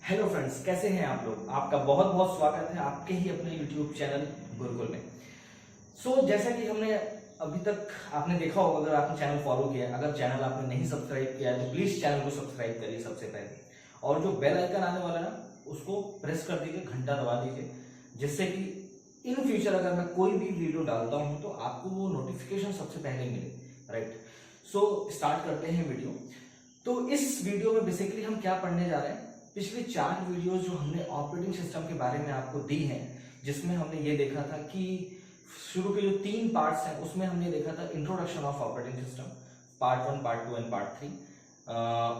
Hello friends, कैसे हैं आप लोग। आपका बहुत बहुत स्वागत है आपके ही अपने यूट्यूब चैनल गुरुकुल में। जैसा कि हमने अभी तक आपने देखा होगा, अगर आपने चैनल फॉलो किया है, अगर चैनल आपने नहीं सब्सक्राइब किया है तो प्लीज चैनल को सब्सक्राइब करिए सबसे पहले, और जो बेल आइकन आने वाला है ना उसको प्रेस कर दीजिए, घंटा दबा दीजिए, जिससे कि इन फ्यूचर अगर मैं कोई भी वीडियो डालता हूं तो आपको वो नोटिफिकेशन सबसे पहले मिले। राइट, स्टार्ट करते हैं वीडियो। तो इस वीडियो में बेसिकली हम क्या पढ़ने जा रहे हैं, पिछले 4 वीडियोस जो हमने ऑपरेटिंग सिस्टम के बारे में आपको दी हैं, जिसमें हमने ये देखा था कि शुरू के जो 3 पार्ट्स हैं उसमें हमने देखा था introduction of operating system, part 1, part 2 and part 3।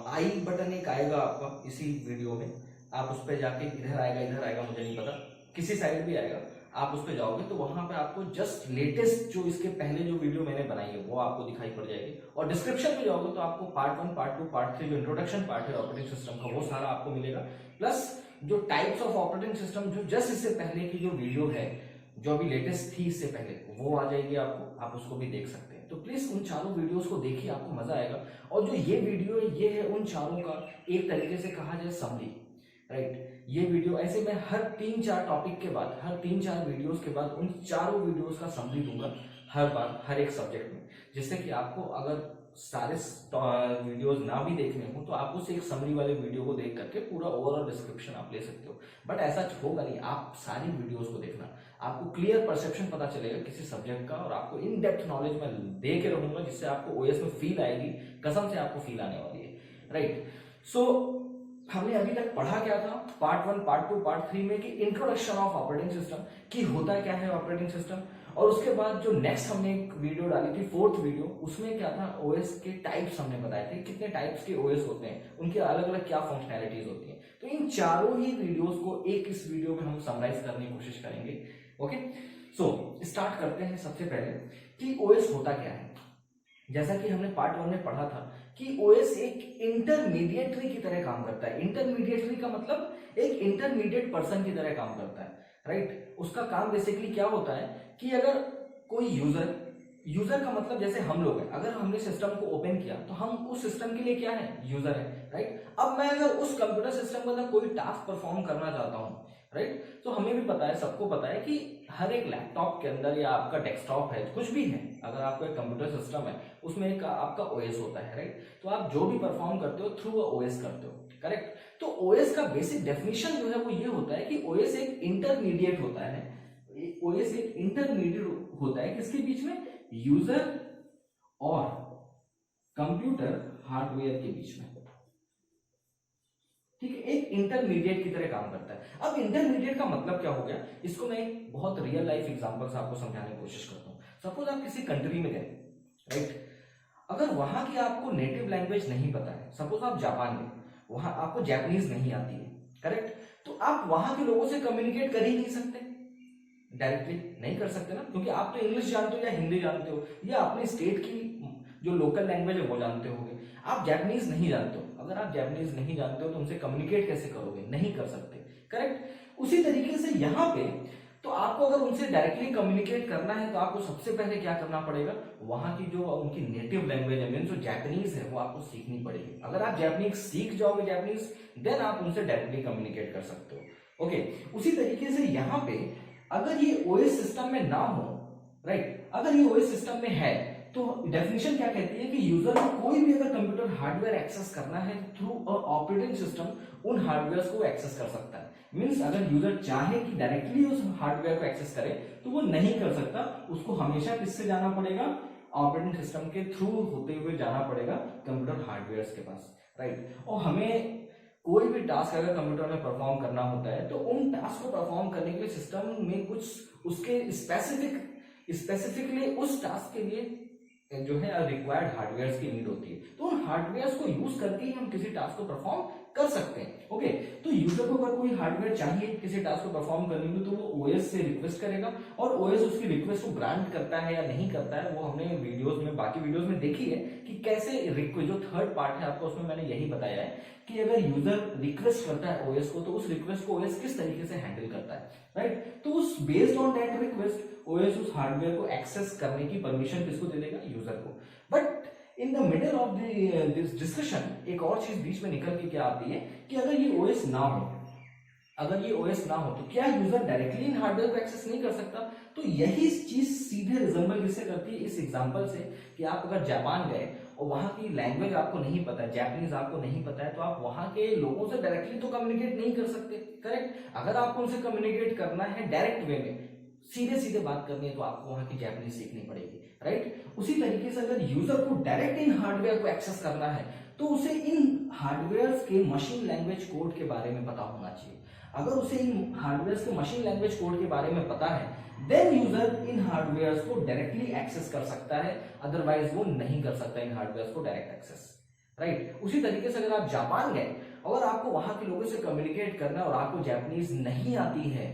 I button एक आएगा आपका इसी वीडियो में, आप उस पर जाके इधर आएगा मुझे नहीं पता, किसी साइड भी आएगा, आप उस पर जाओगे तो वहां पे आपको जस्ट लेटेस्ट जो इसके पहले जो वीडियो मैंने बनाई है वो आपको दिखाई पड़ जाएगी, और डिस्क्रिप्शन में जाओगे तो आपको पार्ट 1, पार्ट 2, पार्ट 3 जो इंट्रोडक्शन पार्ट है ऑपरेटिंग सिस्टम का वो सारा आपको मिलेगा, प्लस जो टाइप्स ऑफ ऑपरेटिंग सिस्टम जो जस्ट इससे पहले की जो वीडियो है जो अभी लेटेस्ट थी इससे पहले वो आ जाएगी आपको, आप उसको भी देख सकते हैं। तो प्लीज उन चारों वीडियोस को देखिए, आपको मजा आएगा। और जो ये वीडियो है ये है उन चारों का एक तरीके से कहा जाए समरी। राइट, ये वीडियो ऐसे मैं हर 3-4 टॉपिक के बाद, हर 3-4 वीडियोस के बाद उन चारों वीडियोस का समरी दूंगा हर बार, हर एक सब्जेक्ट में, जिससे कि आपको अगर सारे वीडियोस ना भी देखने हो तो आप उस एक समरी वाले वीडियो को देख करके पूरा ओवरऑल डिस्क्रिप्शन आप ले सकते हो। बट ऐसा होगा नहीं, आप सारी वीडियोस को देखना, आपको क्लियर परसेप्शन पता चलेगा किसी सब्जेक्ट का, और आपको इन डेप्थ नॉलेज में दे के रहूंगा, जिससे आपको ओएस में फील आएगी, कसम से आपको फील आने वाली है। राइट, हमने अभी तक पढ़ा क्या था पार्ट 1, पार्ट 2, पार्ट 3 में कि इंट्रोडक्शन ऑफ ऑपरेटिंग सिस्टम कि होता क्या है ऑपरेटिंग सिस्टम, और उसके बाद जो नेक्स्ट हमने एक वीडियो डाली थी 4th वीडियो, उसमें क्या था ओएस के टाइप्स हमने बताए थे, कितने टाइप्स के ओएस होते हैं, उनके अलग अलग क्या फंक्शनैलिटीज होती हैं। तो इन चारों ही वीडियोस को एक इस वीडियो में हम समराइज करने की कोशिश करेंगे। ओके, स्टार्ट करते हैं सबसे पहले कि ओएस होता क्या है। जैसा कि हमने पार्ट 1 में पढ़ा था कि ओएस एक इंटरमीडिएटरी की तरह काम करता है। इंटरमीडिएटरी का मतलब एक इंटरमीडिएट पर्सन की तरह काम करता है। राइट, उसका काम बेसिकली क्या होता है कि अगर कोई यूजर का मतलब जैसे हम लोग हैं, अगर हमने सिस्टम को ओपन किया तो हम उस सिस्टम के लिए क्या है, यूजर है। राइट, अब मैं अगर उस कंप्यूटर सिस्टम के अंदर कोई टास्क परफॉर्म करना चाहता हूं, राइट, तो हमें भी पता है, सबको पता है कि हर एक लैपटॉप के अंदर या आपका डेस्कटॉप है, कुछ भी है, अगर आपका एक कंप्यूटर सिस्टम है उसमें एक आपका ओएस होता है। राइट, तो आप जो भी परफॉर्म करते हो थ्रू ओएस करते हो। करेक्ट, तो ओएस का बेसिक डेफिनेशन जो है वो ये होता है कि ओएस एक इंटरमीडिएट होता है। ओएस एक इंटरमीडिएट होता है किसके बीच में, यूजर और कंप्यूटर हार्डवेयर के बीच में। ठीक है, एक इंटरमीडिएट की तरह काम करता है। अब इंटरमीडिएट का मतलब क्या हो गया, इसको मैं एक बहुत रियल लाइफ एग्जांपल से आपको समझाने की कोशिश करता हूं। सपोज आप किसी कंट्री में गए, राइट, अगर वहां की आपको नेटिव लैंग्वेज नहीं पता है, सपोज आप जापान में, वहां आपको जापानीज नहीं आती है, करेक्ट, तो आप वहां के लोगों से कम्युनिकेट कर ही नहीं सकते, डायरेक्टली नहीं कर सकते ना, क्योंकि आप तो इंग्लिश जानते हो या हिंदी जानते हो या अपने स्टेट की जो लोकल लैंग्वेज है वो जानते होगे। आप जापानीज नहीं जानते हो, अगर आप जापानीज नहीं जानते हो तो उनसे कम्युनिकेट कैसे करोगे, नहीं कर सकते। करेक्ट, उसी तरीके से यहाँ पे तो आपको अगर उनसे डायरेक्टली कम्युनिकेट करना है तो आपको सबसे पहले क्या करना पड़ेगा, वहां की जो उनकी नेटिव लैंग्वेज है, मीन जो जापानीज है वो आपको सीखनी पड़ेगी। अगर आप जापानीज सीख जाओगे जापानीज, देन आप उनसे डायरेक्टली कम्युनिकेट कर सकते हो। ओके, उसी तरीके से यहाँ पे अगर ये ओएस सिस्टम में ना हो, राइट, अगर ये ओएस सिस्टम में है तो डेफिनेशन क्या कहती है कि यूजर को कोई भी अगर कंप्यूटर हार्डवेयर एक्सेस करना है थ्रू ऑपरेटिंग सिस्टम उन हार्डवेयर को एक्सेस कर सकता है। मींस अगर यूजर चाहे कि डायरेक्टली उस हार्डवेयर को एक्सेस करे तो वो नहीं कर सकता, उसको हमेशा किससे जाना पड़ेगा, ऑपरेटिंग सिस्टम के थ्रू होते हुए जाना पड़ेगा कंप्यूटर हार्डवेयर के पास। राइट, और हमें कोई भी टास्क अगर कंप्यूटर में परफॉर्म करना होता है तो उन टास्क को परफॉर्म करने के लिए सिस्टम में कुछ उसके स्पेसिफिकली उस टास्क के लिए जो है रिक्वायर्ड हार्डवेयर की नीड होती है, तो उन हार्डवेयर को यूज करके ही हम किसी टास्क को परफॉर्म कर सकते हैं। ओके, तो यूजर को अगर कोई हार्डवेयर चाहिए किसी टास्क को परफॉर्म करने में तो वो ओएस से रिक्वेस्ट करेगा, और ओएस उसकी रिक्वेस्ट को ग्रांट करता है या नहीं करता है, वो हमने वीडियोस में, बाकी वीडियोस में देखी है कि कैसे रिक्वेस्ट, जो थर्ड पार्ट है आपको उसमें मैंने यही बताया है कि अगर यूजर रिक्वेस्ट करता है ओएस को तो उस रिक्वेस्ट को ओएस किस तरीके से हैंडल करता है। राइट, तो उस based on that request OS उस हार्डवेयर को एक्सेस करने की परमिशन किसको दे देगा, यूजर को। But in the middle of this discussion एक और चीज बीच में निकल के क्या आती है कि अगर ये ओएस ना हो, अगर ये ओएस ना हो तो क्या यूजर डायरेक्टली इन हार्डवेयर को एक्सेस नहीं कर सकता? तो यही चीज सीधे रिजेंबल किससे करती है? इस एग्जांपल से कि आप अगर जापान गए और वहां की लैंग्वेज आपको नहीं पता है, जापानीज आपको नहीं पता है, तो आप वहां के लोगों से डायरेक्टली तो कम्युनिकेट नहीं कर सकते, करेक्ट? अगर आपको उनसे कम्युनिकेट करना है डायरेक्ट वे में, सीधे सीधे बात करनी है, तो आपको वहां की जापानीज सीखनी पड़ेगी, राइट? उसी तरीके से अगर यूजर को डायरेक्ट इन हार्डवेयर को एक्सेस करना है तो उसे इन हार्डवेयर के मशीन लैंग्वेज कोड के बारे में पता होना चाहिए। अगर उसे इन हार्डवेयर के मशीन लैंग्वेज कोड के बारे में पता है, देन यूजर इन हार्डवेयर को डायरेक्टली एक्सेस कर सकता है, अदरवाइज वो नहीं कर सकता इन हार्डवेयर को डायरेक्ट एक्सेस, राइट? उसी तरीके से अगर आप जापान गए और आपको वहां के लोगों से कम्युनिकेट करना है और आपको जापानीज नहीं आती है,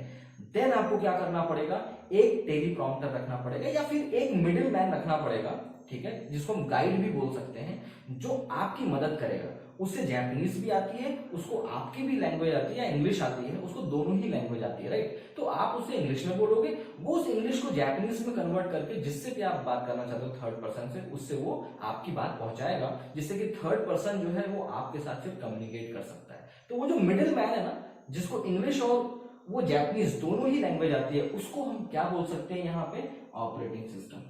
देन आपको क्या करना पड़ेगा? एक टेलीप्रॉम्प्टर रखना पड़ेगा या फिर एक मिडिल मैन रखना पड़ेगा, ठीक है, जिसको हम गाइड भी बोल सकते हैं, जो आपकी मदद करेगा। उससे जापानीज भी आती है, उसको आपकी भी लैंग्वेज आती है, इंग्लिश आती है, उसको दोनों ही लैंग्वेज आती है, राइट? तो आप उससे इंग्लिश में बोलोगे, वो उस इंग्लिश को जापानीज में कन्वर्ट करके जिससे भी आप बात करना चाहते हो थर्ड पर्सन से, उससे वो आपकी बात पहुंचाएगा, जिससे कि थर्ड पर्सन जो है वो आपके साथ फिर कम्युनिकेट कर सकता है। तो वो जो मिडिल मैन है ना, जिसको इंग्लिश और वो जापानीज दोनों ही लैंग्वेज आती है, उसको हम क्या बोल सकते हैं यहाँ पे? Operating system.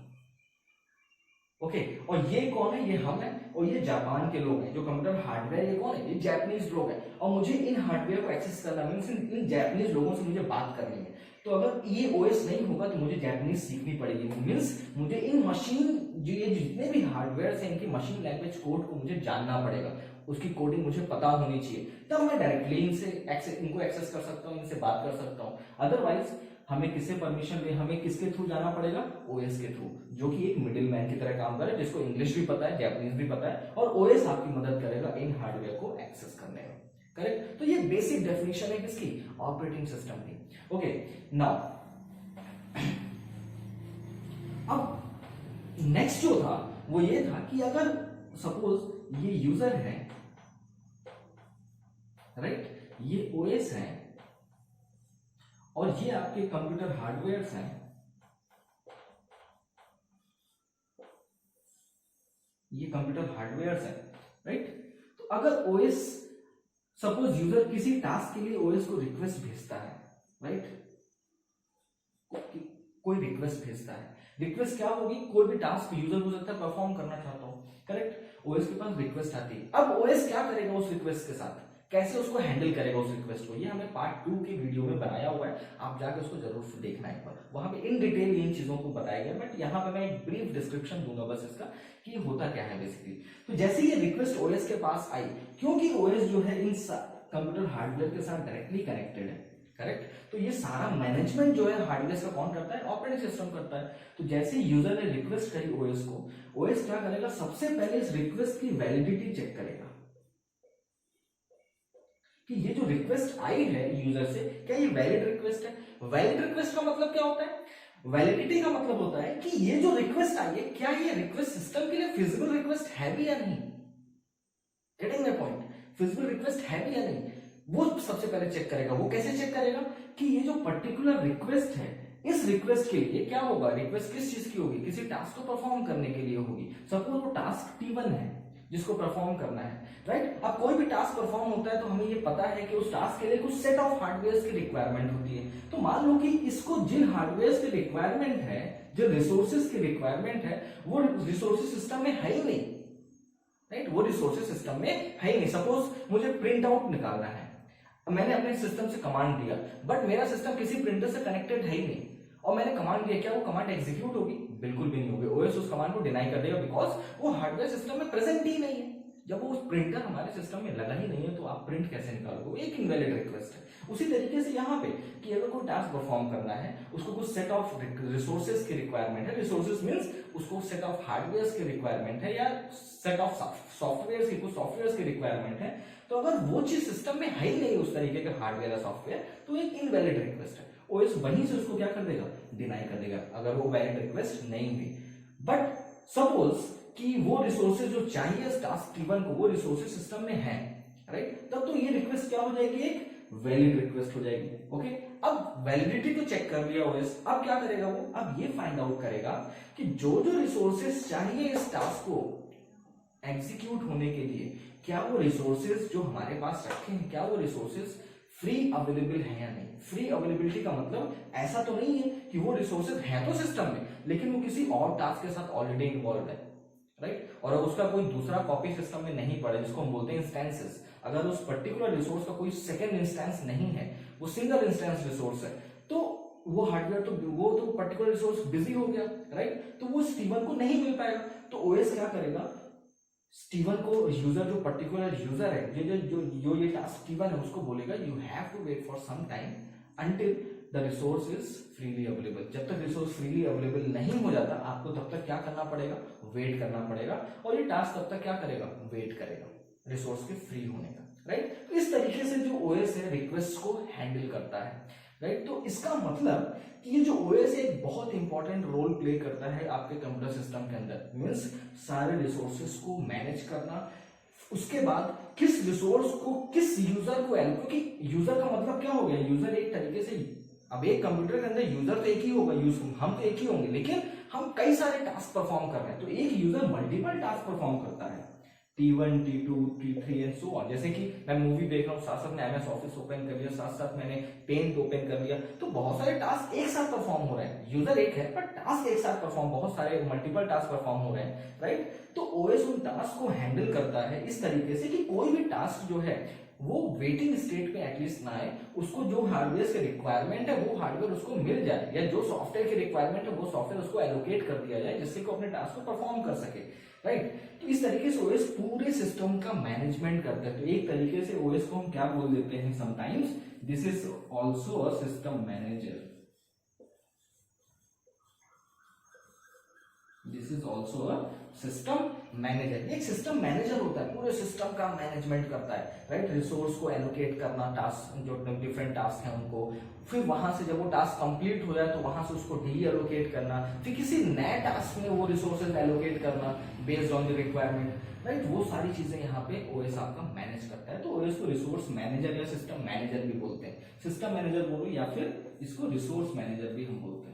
ओके, और ये कौन है? ये हम है, और ये जापान के लोग हैं जो कंप्यूटर हार्डवेयर, ये कौन है? ये जापानीज लोग हैं, और मुझे इन हार्डवेयर को एक्सेस करना मीन्स इन जापानीज लोगों से मुझे बात करनी है। तो अगर ये ओएस नहीं होगा तो मुझे जापानीज सीखनी पड़ेगी, मीन्स मुझे इन मशीन जो ये जितने भी हार्डवेयर हैं इनकी मशीन लैंग्वेज कोड को मुझे जानना पड़ेगा, उसकी कोडिंग मुझे पता होनी चाहिए, तब मैं डायरेक्टली इनको एक्सेस कर सकता हूँ, इनसे बात कर सकता हूँ। अदरवाइज हमें किससे परमिशन ले, हमें किसके थ्रू जाना पड़ेगा? ओएस के थ्रू, जो कि एक मिडिल मैन की तरह काम करे, जिसको इंग्लिश भी पता है, जापानीज भी पता है, और ओएस आपकी मदद करेगा इन हार्डवेयर को एक्सेस करने में, करेक्ट? तो ये बेसिक डेफिनेशन है किसकी? ऑपरेटिंग सिस्टम की। ओके, नाउ अब नेक्स्ट जो था वो ये था कि अगर सपोज ये यूजर है, राइट, ये ओएस है और ये आपके कंप्यूटर हार्डवेयर हैं, ये कंप्यूटर हार्डवेयर हैं, राइट? तो अगर ओएस सपोज यूजर किसी टास्क के लिए ओएस को रिक्वेस्ट भेजता है, राइट, कोई रिक्वेस्ट भेजता है, रिक्वेस्ट क्या होगी? कोई भी टास्क यूजर हो सकता है परफॉर्म करना चाहता हूं, करेक्ट? ओएस के पास रिक्वेस्ट आती है, अब ओएस क्या करेगा उस रिक्वेस्ट के साथ, कैसे उसको हैंडल करेगा उस रिक्वेस्ट को, ये हमने पार्ट 2 के वीडियो में बनाया हुआ है, आप जाके उसको जरूर से देखना एक बार, वहां पे इन डिटेल इन चीजों को बताया गया, बट यहाँ पे मैं एक ब्रीफ डिस्क्रिप्शन दूंगा बस इसका कि होता क्या है बेसिकली। तो जैसे ये रिक्वेस्ट ओएस के पास आई, क्योंकि ओएस जो है इन कंप्यूटर हार्डवेयर के साथ डायरेक्टली कनेक्टेड है, करेक्ट? तो ये सारा मैनेजमेंट जो है हार्डवेयर का कौन करता है? ऑपरेटिंग सिस्टम करता है। तो जैसे यूजर ने रिक्वेस्ट करी ओएस को, ओएस क्या करेगा? सबसे पहले इस रिक्वेस्ट की वैलिडिटी चेक करेगा कि ये जो रिक्वेस्ट आई है यूजर से, क्या ये वैलिड रिक्वेस्ट है? वैलिड रिक्वेस्ट का मतलब क्या होता है? वैलिडिटी का मतलब होता है कि ये जो रिक्वेस्ट आई है, क्या ये रिक्वेस्ट सिस्टम के लिए फिजिबल रिक्वेस्ट है भी या नहीं? Getting my point? Feasible request है भी या नहीं, वो सबसे पहले चेक करेगा। वो कैसे चेक करेगा? कि ये जो पर्टिकुलर रिक्वेस्ट है, इस रिक्वेस्ट के लिए क्या होगा? रिक्वेस्ट किस चीज की होगी? किसी टास्क को परफॉर्म करने के लिए होगी। सपोज वो टास्क T1 है जिसको परफॉर्म करना है, राइट? अब कोई भी टास्क परफॉर्म होता है तो हमें ये पता है कि उस टास्क के लिए कुछ सेट ऑफ हार्डवेयर की रिक्वायरमेंट होती है। तो मान लो कि इसको जिन हार्डवेयर की रिक्वायरमेंट है, जो रिसोर्सेज की रिक्वायरमेंट है, वो रिसोर्सेज सिस्टम में है ही नहीं, राइट? वो रिसोर्सेज सिस्टम में है ही नहीं। सपोज मुझे प्रिंट आउट निकालना है, मैंने अपने सिस्टम से कमांड दिया, बट मेरा सिस्टम किसी प्रिंटर से कनेक्टेड है ही नहीं, और मैंने कमांड दिया, क्या वो कमांड एग्जीक्यूट होगी? बिल्कुल भी नहीं होगी। ओएस उस कमांड को डिनाई कर देगा, बिकॉज वो हार्डवेयर सिस्टम में प्रेजेंट ही नहीं है। जब वो उस प्रिंटर हमारे सिस्टम में लगा ही नहीं है तो आप प्रिंट कैसे निकालोगे? एक इनवैलिड रिक्वेस्ट है। उसी तरीके से यहाँ पे कि अगर कोई टास्क परफॉर्म करना है, उसको कुछ सेट ऑफ रिसोर्सेज की रिक्वायरमेंट है, रिसोर्सेज मींस उसको सेट ऑफ हार्डवेयर की रिक्वायरमेंट है या सेट ऑफ सॉफ्टवेयर की, कुछ सॉफ्टवेयर की रिक्वायरमेंट है, तो अगर वो चीज सिस्टम में है ही नहीं उस तरीके का हार्डवेयर या सॉफ्टवेयर, तो एक इनवैलिड रिक्वेस्ट है। ओएस वहीं से उसको क्या कर देगा? डिनाई कर देगा, अगर वो वैलिड रिक्वेस्ट नहीं हुई। बट सपोज कि वो रिसोर्सेज जो चाहिए इस टास्क T1 को, वो रिसोर्सेज सिस्टम में है, राइट? तब तो ये रिक्वेस्ट क्या हो जाएगी? एक वैलिड रिक्वेस्ट हो जाएगी। ओके, अब वैलिडिटी तो चेक कर लिया ओएस, अब क्या करेगा वो? अब ये फाइंड आउट करेगा कि जो जो रिसोर्सेज चाहिए इस टास्क को एग्जीक्यूट होने के लिए, क्या वो रिसोर्सेज जो हमारे पास रखे हैं, क्या वो रिसोर्सेज फ्री अवेलेबल है या नहीं। फ्री अवेलेबिलिटी का मतलब ऐसा तो नहीं है कि वो रिसोर्सेज हैं तो सिस्टम में, लेकिन वो किसी और टास्क के साथ ऑलरेडी इन्वॉल्व है, राइट। और अगर उसका कोई दूसरा कॉपी सिस्टम में नहीं पड़ा, जिसको हम बोलते हैं इंस्टेंसेस, अगर उस पर्टिकुलर रिसोर्स का कोई सेकंड इंस्टेंस नहीं है, वो सिंगल इंस्टेंस रिसोर्स है, तो वो हार्डवेयर तो पर्टिकुलर रिसोर्स बिजी हो गया, राइट। तो वो स्टीवन को नहीं मिल पाएगा। तो ओएस क्या करेगा, स्टीवन को, यूजर जो पर्टिकुलर यूजर है, जो ये टास्क स्टीवन है, उसको बोलेगा you have to wait for some time until the resource is freely available. जब तक रिसोर्स फ्रीली अवेलेबल नहीं हो जाता, आपको तब तक क्या करना पड़ेगा, वेट करना पड़ेगा। और ये टास्क तब तक क्या करेगा, वेट करेगा रिसोर्स के फ्री होने का, राइट। तो इस तरीके से जो ओएस है रिक्वेस्ट को हैंडल करता है, राइट। तो इसका मतलब कि ये जो ओएस है एक बहुत इंपॉर्टेंट रोल प्ले करता है आपके कंप्यूटर सिस्टम के अंदर। मींस सारे रिसोर्सेस को मैनेज करना, उसके बाद किस रिसोर्स को किस यूजर को, क्योंकि यूजर का मतलब क्या हो गया, यूजर एक तरीके से, अब एक कंप्यूटर के अंदर यूजर तो एक ही होगा, हम तो एक ही होंगे, लेकिन हम कई सारे टास्क परफॉर्म कर रहे हैं। तो एक यूजर मल्टीपल टास्क परफॉर्म करता है, T1, T2, T3 and so on. जैसे कि मैं मूवी देख रहा हूँ, साथ साथ मैंने MS ऑफिस ओपन कर लिया, साथ साथ मैंने पेंट ओपन कर लिया, तो बहुत सारे टास्क एक साथ परफॉर्म हो रहे हैं। यूजर एक है पर टास्क एक साथ परफॉर्म, बहुत सारे मल्टीपल टास्क परफॉर्म हो रहे हैं, राइट। तो ओएस उन टास्क को हैंडल करता है इस तरीके से कि कोई भी टास्क जो है वो वेटिंग स्टेट पे एटलीस्ट ना आए, उसको जो हार्डवेयर के रिक्वायरमेंट है वो हार्डवेयर उसको मिल जाए, या जो सॉफ्टवेयर की रिक्वायरमेंट है वो सॉफ्टवेयर उसको एलोकेट कर दिया जाए, जिससे को अपने टास्क को परफॉर्म कर सके, राइट। तो इस तरीके से ओएस पूरे सिस्टम का मैनेजमेंट करता है। तो एक तरीके से ओएस को हम क्या बोल देते हैं sometimes, this is also a system manager, this is also a system manager. एक सिस्टम मैनेजर होता है, पूरे सिस्टम का मैनेजमेंट करता है, राइट। रिसोर्स को एलोकेट करना, टास्क जो डिफरेंट टास्क हैं उनको, फिर वहां से जब वो टास्क कंप्लीट हो जाए तो वहां से उसको डी एलोकेट करना, फिर किसी नए टास्क में वो रिसोर्सेज एलोकेट करना based on the requirement, right. वो सारी चीजें यहाँ पे ओएस आपका मैनेज करता है। तो ओएस को रिसोर्स मैनेजर या सिस्टम मैनेजर भी बोलते हैं, सिस्टम मैनेजर बोलो या फिर इसको रिसोर्स मैनेजर भी हम बोलते हैं।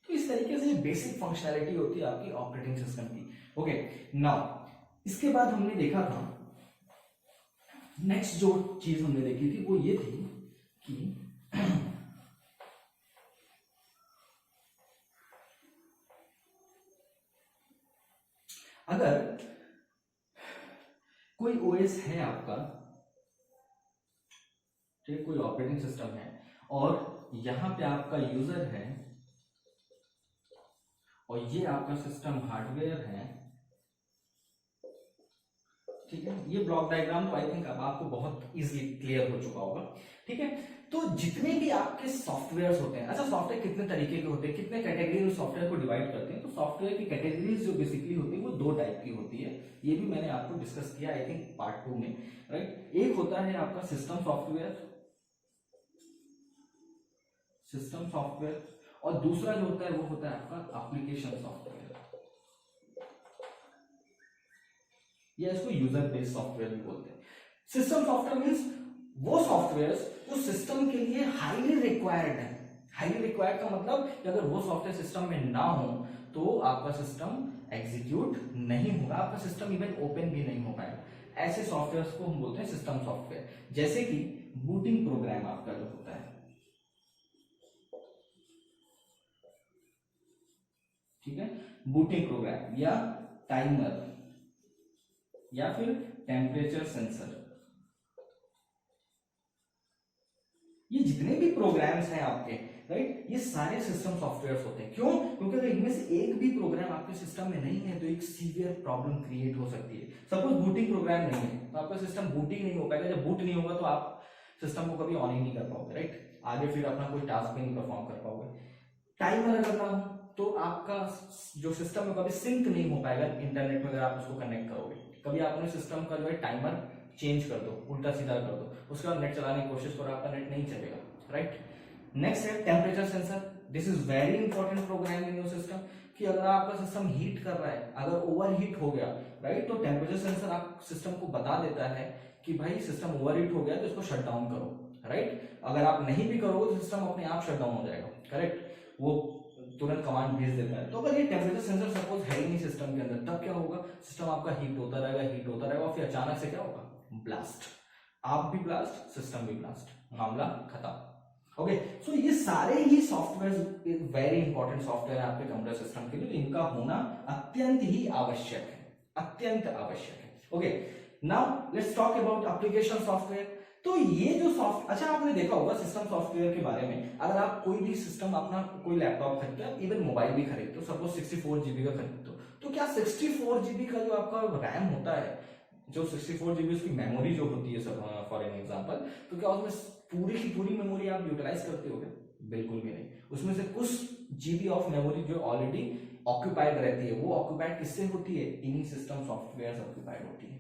तो इस तरीके से बेसिक फंक्शनैलिटी होती है आपकी ऑपरेटिंग सिस्टम की। ओके, नाउ इसके बाद हमने देखा था, नेक्स्ट जो चीज हमने देखी थी वो ये थी कि अगर कोई ओएस है आपका, ठीक, कोई ऑपरेटिंग सिस्टम है और यहां पे आपका यूजर है और ये आपका सिस्टम हार्डवेयर है, ठीक है। ये ब्लॉक डायग्राम तो आई थिंक अब आपको बहुत इजीली क्लियर हो चुका होगा, ठीक है। तो जितने भी आपके सॉफ्टवेयर्स होते हैं, अच्छा सॉफ्टवेयर कितने तरीके के होते हैं, कितने कैटेगरी में सॉफ्टवेयर को डिवाइड करते हैं, तो सॉफ्टवेयर की कैटेगरीज जो बेसिकली होती है वो दो टाइप की होती है। ये भी मैंने आपको डिस्कस किया आई थिंक पार्ट 2 में, राइट। एक होता है आपका सिस्टम सॉफ्टवेयर, और दूसरा जो होता है वो होता है आपका एप्लीकेशन सॉफ्टवेयर, या इसको यूजर बेस्ड सॉफ्टवेयर भी बोलते हैं। सिस्टम सॉफ्टवेयर मींस वो सॉफ्टवेयर जो सिस्टम के लिए हाईली रिक्वायर्ड है। हाईली रिक्वायर्ड का मतलब कि अगर वो सॉफ्टवेयर सिस्टम में ना हो तो आपका सिस्टम एग्जीक्यूट नहीं होगा, आपका सिस्टम इवन ओपन भी नहीं हो पाएगा। ऐसे सॉफ्टवेयर को हम बोलते हैं सिस्टम सॉफ्टवेयर। जैसे कि बूटिंग प्रोग्राम आपका जो होता है, ठीक है, बूटिंग प्रोग्राम या टाइमर या फिर टेम्परेचर सेंसर, ये जितने भी प्रोग्राम्स हैं आपके, राइट, ये सारे सिस्टम सॉफ्टवेयर होते हैं। क्यों? क्योंकि अगर इनमें से एक भी प्रोग्राम आपके सिस्टम में नहीं है तो एक सीवियर प्रॉब्लम क्रिएट हो सकती है। सपोज बूटिंग प्रोग्राम नहीं है तो आपका सिस्टम बूट ही नहीं हो पाएगा। जब बूट नहीं होगा तो आप सिस्टम को कभी ऑन ही नहीं कर पाओगे, राइट, आगे फिर अपना कोई टास्क भी नहीं परफॉर्म कर पाओगे। टाइमर अगर ना हो तो आपका जो सिस्टम है कभी सिंक नहीं हो पाएगा इंटरनेट में। अगर आप उसको कनेक्ट करोगे, कभी आपने सिस्टम का जो है टाइमर चेंज कर दो, उल्टा सीधा कर दो, उसके बाद नेट चलाने की कोशिश करो, आपका नेट नहीं चलेगा, राइट। नेक्स्ट है temperature sensor. This is very important program in your system, कि अगर आपका सिस्टम हीट कर रहा है, अगर ओवर हीट हो गया, राइट, तो टेम्परेचर सेंसर आप सिस्टम को बता देता है कि भाई सिस्टम ओवर हीट हो गया तो इसको शट डाउन करो, राइट। अगर आप नहीं भी करोगे तो सिस्टम अपने आप शट डाउन हो जाएगा, करेक्ट, वो तुरंत कमांड भेज देता है। तो अगर ये टेम्परेचर सेंसर सपोज है ही नहीं सिस्टम के अंदर, तब क्या होगा, सिस्टम आपका हीट होता रहेगा और फिर अचानक से क्या होगा, ब्लास्ट, आप भी ब्लास्ट, सिस्टम भी ब्लास्ट, मामला खत्म। ओके, सो ये सारे ही सॉफ्टवेयर वेरी इंपॉर्टेंट सॉफ्टवेयर आपके कंप्यूटर सिस्टम के लिए, इनका होना अत्यंत ही आवश्यक है, अत्यंत आवश्यक है। Okay, now let's talk about application software. तो ये जो अच्छा आपने देखा होगा सिस्टम सॉफ्टवेयर के बारे में, अगर आप कोई भी सिस्टम अपना कोई लैपटॉप खरीदते हो, इवन मोबाइल भी खरीदते हो, सपोज 64 GB का खरीदते हो, तो क्या 64 GB का जो आपका रैम होता है, जो 64 GB उसकी मेमोरी जो होती है, फॉर एन एग्जांपल, तो क्या उसमें पूरी की पूरी मेमोरी आप यूटिलाइज करते हो? बिल्कुल भी नहीं। उसमें से कुछ जीबी ऑफ मेमोरी जो ऑलरेडी ऑक्यूपाइड रहती है, वो ऑक्यूपाइड किससे होती है? इन्हीं सिस्टम सॉफ्टवेयर ऑक्यूपाइड होती है।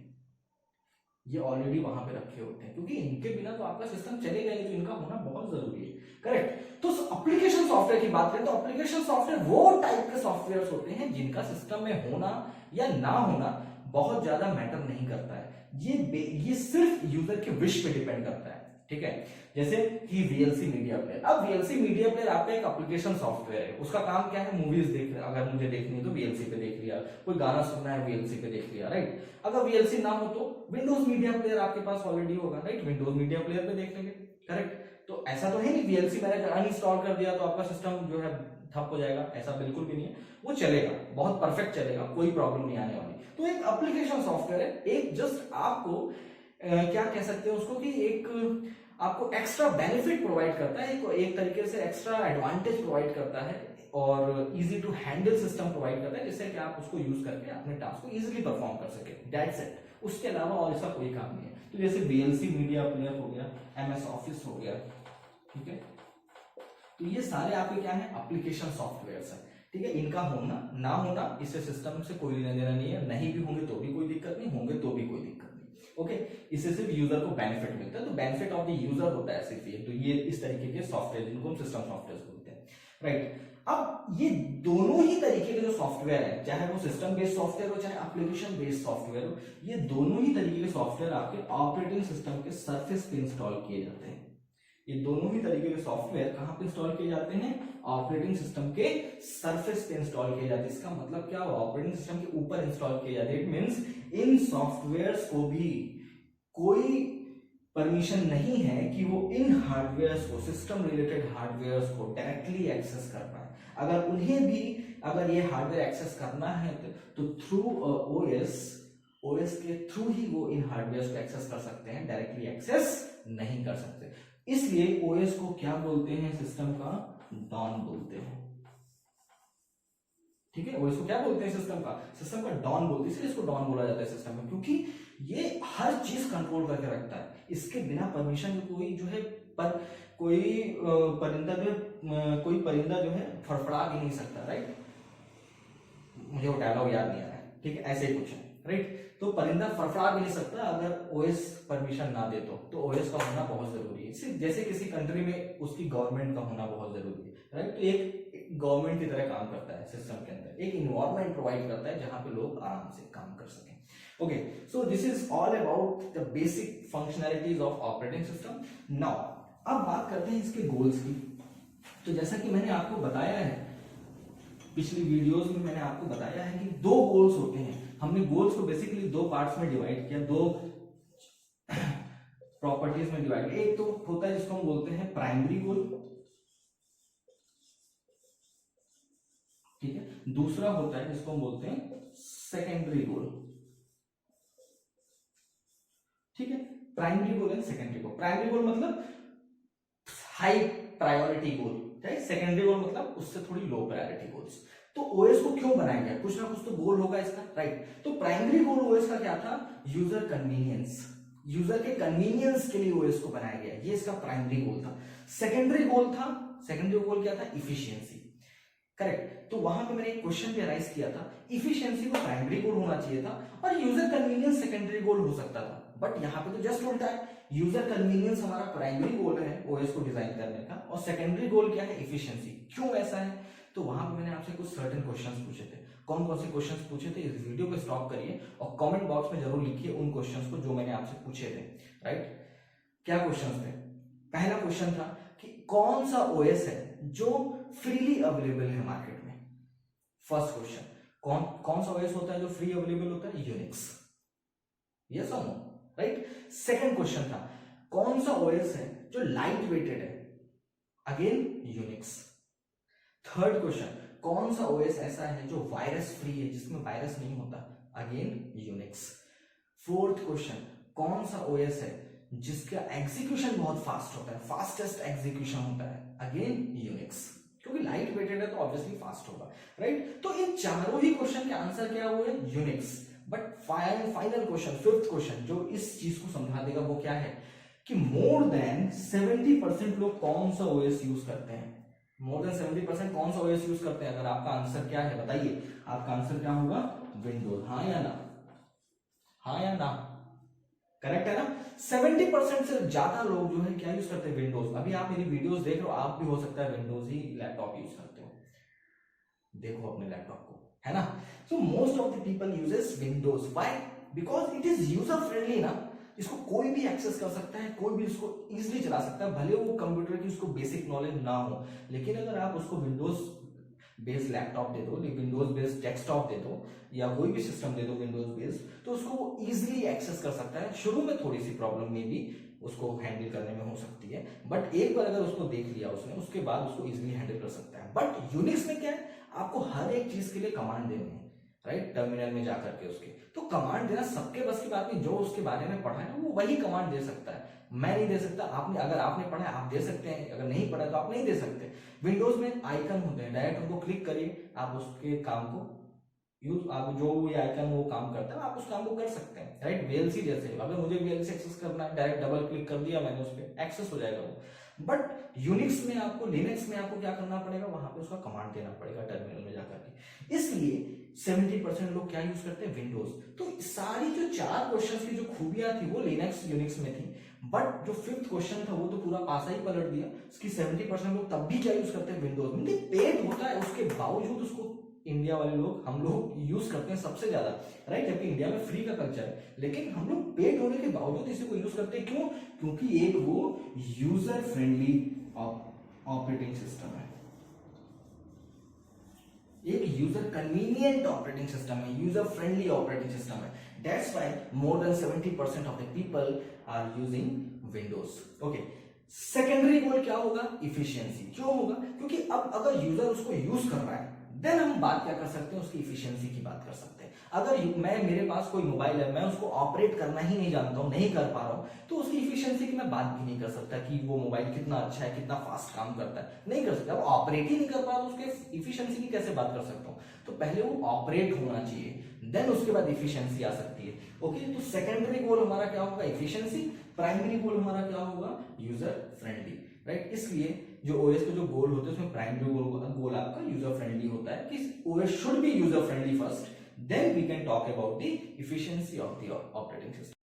ये ऑलरेडी वहां पे रखे होते हैं, क्योंकि इनके बिना तो आपका सिस्टम चलेगा नहीं, तो इनका होना बहुत जरूरी है। करेक्ट। तो एप्लीकेशन सॉफ्टवेयर की बात करें तो एप्लीकेशन सॉफ्टवेयर वो टाइप के सॉफ्टवेयर होते हैं जिनका सिस्टम में होना या ना होना बहुत ज्यादा मैटर नहीं करता है। ये सिर्फ यूजर के विश पे डिपेंड करता है, ठीक है। जैसे कि VLC मीडिया प्लेयर, अब VLC मीडिया प्लेयर आपका एक एप्लीकेशन सॉफ्टवेयर है, उसका काम क्या है? मूवीज देख, अगर मुझे देखनी है तो VLC पे देख लिया, कोई गाना सुनना है VLC पे देख लिया, राइट। अगर VLC ना हो तो विंडोज मीडिया प्लेयर आपके पास ऑलरेडी होगा, राइट, विंडोज मीडिया प्लेयर पे देख लेंगे, करेक्ट। तो ऐसा तो है नहीं VLC मैंने अनइंस्टॉल कर दिया तो आपका सिस्टम जो है ठप हो जाएगा, ऐसा बिल्कुल भी नहीं है, वो चलेगा, बहुत परफेक्ट चलेगा, कोई प्रॉब्लम नहीं आने वाली। तो एक एप्लीकेशन सॉफ्टवेयर है, एक जस्ट आपको क्या कह सकते हैं उसको, कि एक आपको एक्स्ट्रा बेनिफिट प्रोवाइड करता है, एक तरीके से एक्स्ट्रा एडवांटेज प्रोवाइड करता है, और easy to handle system provide करता है, जिससे कि आप उसको यूज करके अपने टास्क को इजीली परफॉर्म कर सके, दैट्स इट। उसके अलावा और इसका कोई काम नहीं है। तो जैसे VLC मीडिया प्लेयर हो गया, MS ऑफिस हो गया, ठीक है, तो ये सारे आपके क्या है? एप्लीकेशन सॉफ्टवेयर है, ठीक है। इनका होना ना होना इससे सिस्टम से कोई लेना देना नहीं है, नहीं भी होंगे तो भी कोई दिक्कत नहीं, होंगे तो भी कोई दिक्कत नहीं, ओके। इससे सिर्फ यूजर को बेनिफिट मिलता है, तो बेनिफिट ऑफ द यूजर होता है सिर्फ ये। तो ये इस तरीके के सॉफ्टवेयर जिनको हम सिस्टम सॉफ्टवेयर बोलते हैं, राइट। अब ये दोनों ही तरीके के जो सॉफ्टवेयर है, चाहे वो सिस्टम बेस्ड सॉफ्टवेयर हो चाहे एप्लीकेशन बेस्ड सॉफ्टवेयर हो, ये दोनों ही तरीके के सॉफ्टवेयर आपके ऑपरेटिंग सिस्टम के सरफेस पे इंस्टॉल किए जाते हैं। ये दोनों ही तरीके के सॉफ्टवेयर कहां पे इंस्टॉल किए जाते हैं? ऑपरेटिंग सिस्टम के सरफेस पे इंस्टॉल किए जाते हैं। इसका मतलब क्या हुआ? ऑपरेटिंग सिस्टम के ऊपर इंस्टॉल किए जाते हैं। इट मींस इन सॉफ्टवेयर्स को भी कोई परमिशन नहीं है कि वो इन हार्डवेयर्स को, सिस्टम रिलेटेड हार्डवेयर्स को डायरेक्टली एक्सेस कर पाए। अगर उन्हें भी अगर ये हार्डवेयर एक्सेस करना है तो थ्रू OS के थ्रू ही वो इन हार्डवेयर्स को एक्सेस कर सकते हैं, डायरेक्टली एक्सेस नहीं कर सकते। इसलिए OS को क्या बोलते हैं? सिस्टम का डॉन बोलते हैं, ठीक है। OS को क्या बोलते हैं? सिस्टम का डॉन बोलते हैं। इसलिए इसको डॉन बोला जाता है सिस्टम में, क्योंकि ये हर चीज कंट्रोल करके रखता है। इसके बिना परमिशन कोई जो है कोई परिंदा जो है फड़फड़ा भी नहीं सकता, राइट। मुझे वो डायलॉग याद नहीं आ रहा है, ठीक है, ऐसे ही कुछ है, राइट। तो परिंदा फड़फड़ा भी नहीं सकता अगर OS परमिशन ना दे तो OS का होना बहुत जरूरी है। सिर्फ जैसे किसी कंट्री में उसकी गवर्नमेंट का होना बहुत जरूरी है, राइट। तो एक गवर्नमेंट की तरह काम करता है सिस्टम के अंदर, एक इन्वायरमेंट प्रोवाइड करता है जहां पे लोग आराम से काम कर सकें। Okay, so this is all about the basic functionalities of operating system. Now अब बात करते हैं इसके गोल्स की। तो जैसा कि मैंने आपको बताया है पिछली वीडियोस में, मैंने आपको बताया है कि दो गोल्स होते हैं। हमने गोल्स को बेसिकली दो पार्ट्स में डिवाइड किया, दो प्रॉपर्टीज में डिवाइड। एक तो होता है जिसको हम बोलते हैं प्राइमरी गोल, ठीक है। दूसरा होता है जिसको हम बोलते हैं सेकेंडरी गोल, ठीक है। Primary goal and secondary goal. Primary goal मतलब हाई प्रायोरिटी गोल, राइट। सेकेंडरी गोल मतलब उससे थोड़ी लो प्रायोरिटी गोल्स। तो OS को क्यों बनाया गया? कुछ ना कुछ तो गोल होगा इसका, राइट। तो प्राइमरी गोल OS का क्या था? यूजर कन्वीनियंस, यूजर के कन्वीनियंस के लिए OS को बनाया गया, ये इसका प्राइमरी गोल था। सेकेंडरी गोल क्या था? Efficiency, correct. तो वहां पे मैंने एक क्वेश्चन भी अराइज किया था, इफिशियंसी को प्राइमरी गोल होना चाहिए था और यूजर कन्वीनियंस सेकेंडरी गोल हो सकता था, बट यहाँ पे तो जस्ट उल्टा है। यूजर कन्वीनियंस हमारा प्राइमरी गोल है OS को डिजाइन करने का, और सेकेंडरी गोल क्या है? इफिशियंसी। क्यों ऐसा है? तो वहां पे मैंने आपसे कुछ सर्टेन क्वेश्चंस पूछे थे। कौन कौन से क्वेश्चंस पूछे थे? इस वीडियो को स्टॉप करिए और कमेंट बॉक्स में जरूर लिखिए उन क्वेश्चंस को जो मैंने आपसे पूछे थे, राइट। क्या क्वेश्चंस थे? पहला क्वेश्चन था कि कौन सा OS है जो फ्रीली अवेलेबल है मार्केट में? फर्स्ट क्वेश्चन, कौन सा OS होता है जो फ्री अवेलेबल होता है? यूनिक्स, यस और नो, राइट। सेकंड क्वेश्चन था कौन सा ओएस है जो लाइट वेटेड है, अगेन यूनिक्स। थर्ड क्वेश्चन कौन सा ओएस ऐसा है जो वायरस फ्री है, जिसमें वायरस नहीं होता, अगेन यूनिक्स। फोर्थ क्वेश्चन कौन सा ओएस है जिसका एग्जीक्यूशन बहुत फास्ट होता है, फास्टेस्ट एग्जीक्यूशन होता है, अगेन यूनिक्स, क्योंकि लाइट वेटेड है तो ऑब्वियसली फास्ट होगा, राइट। तो इन चारों ही क्वेश्चन के आंसर क्या हुए, Unix. But final question, fifth question जो इस चीज को समझा देगा वो क्या है कि मोर देन 70% लोग कौन सा ओएस यूज करते हैं, मोर देन 70% कौन सा ओएस यूज करते हैं। अगर आपका आंसर क्या है बताइए, आपका आंसर क्या होगा, विंडोज, हाँ या ना, हाँ या ना, करेक्ट है ना। 70% से ज्यादा लोग जो है क्या यूज करते हैं, विंडोज। अभी आप मेरी वीडियोस देख रहे हो, आप भी हो सकता है विंडोज ही लैपटॉप यूज करते हो, देखो अपने लैपटॉप को, है ना। So most of the people uses Windows, why, because it is user friendly ना, इसको कोई भी एक्सेस कर सकता है, कोई भी इसको इजीली चला सकता है, भले वो कंप्यूटर की उसको बेसिक नॉलेज ना हो, लेकिन अगर आप उसको विंडोज बेस्ड लैपटॉप दे दो, विंडोज बेस्ड डेस्कटॉप दे दो, या कोई भी सिस्टम दे दो विंडोज बेस्ड, तो उसको वो इजीली एक्सेस कर सकता है। शुरू में थोड़ी सी प्रॉब्लम में भी उसको हैंडल करने में हो सकती है, बट एक बार अगर उसको देख लिया उसने, उसके बाद उसको इजीली हैंडल कर सकता है। बट यूनिक्स में क्या है, आपको हर एक चीज के लिए कमांड देनी है, राइट, टर्मिनल में जाकर के उसके, तो कमांड देना सबके बस की बात नहीं, जो उसके बारे में पढ़ा है वो वही कमांड दे सकता है, मैं नहीं दे सकता। आपने अगर आपने पढ़ा है आप दे सकते हैं, अगर नहीं पढ़ा तो आप नहीं दे सकते। विंडोज में आइकन होते हैं, डायरेक्ट उनको क्लिक करिए, आप उसके काम को यूज, आप जो ये आइकन वो काम करता है आप उस काम को कर सकते हैं, राइट। वीएलसी जैसे, अगर मुझे वीएलसी एक्सेस करना है, डायरेक्ट डबल क्लिक कर दिया मैंने, उस पर एक्सेस हो जाएगा वो। बट यूनिक्स में आपको, लिनक्स में आपको क्या करना पड़ेगा, वहां पे उसका कमांड देना पड़ेगा टर्मिनल में जाकर के। इसलिए 70% लोग क्या यूज करते हैं, विंडोज। तो सारी जो 4 क्वेश्चंस की जो खूबियां थी वो लिनक्स यूनिक्स में थी, बट जो 5th क्वेश्चन था वो तो पूरा पासा ही पलट दिया। इसकी 70% लोग तब भी क्या यूज करते हैं, विंडोज। मतलब पेड होता है, उसके बावजूद उसको इंडिया वाले लोग, हम लोग यूज करते हैं सबसे ज्यादा, राइट, जबकि इंडिया में फ्री का कल्चर है, लेकिन हम लोग पेड होने के बावजूद इसी को यूज करते हैं। क्यों, क्योंकि एक वो यूजर फ्रेंडली ऑपरेटिंग सिस्टम है, एक यूजर कन्वीनियंट ऑपरेटिंग सिस्टम है, यूजर फ्रेंडली ऑपरेटिंग सिस्टम है। That's why more than 70% of the people are using Windows. Okay, secondary goal क्या होगा, इफिशियंसी। क्यों होगा, क्योंकि अब अगर यूजर उसको यूज कर रहा है, देन हम बात क्या कर सकते हैं, उसकी इफिशियंसी की बात कर सकते हैं। अगर मेरे पास कोई मोबाइल है, मैं उसको ऑपरेट करना ही नहीं जानता हूं, नहीं कर पा रहा हूं, तो उसकी इफिशियंसी की मैं बात भी नहीं कर सकता कि वो मोबाइल कितना अच्छा है, कितना फास्ट काम करता है, नहीं कर सकता। अब ऑपरेट ही नहीं कर पा रहा तो उसके इफिशियंसी की कैसे बात कर सकता हूं। तो पहले वो ऑपरेट होना चाहिए, देन उसके बाद इफिशियंसी आ सकती है। ओके, तो सेकेंडरी गोल हमारा क्या होगा, इफिशियंसी। प्राइमरी गोल हमारा क्या होगा, यूजर फ्रेंडली, राइट। इसलिए जो ओएस के जो गोल होते हैं उसमें प्राइमरी गोल आपका यूजर फ्रेंडली होता है, कि OS should be user friendly first, then we can talk about the efficiency of the operating system.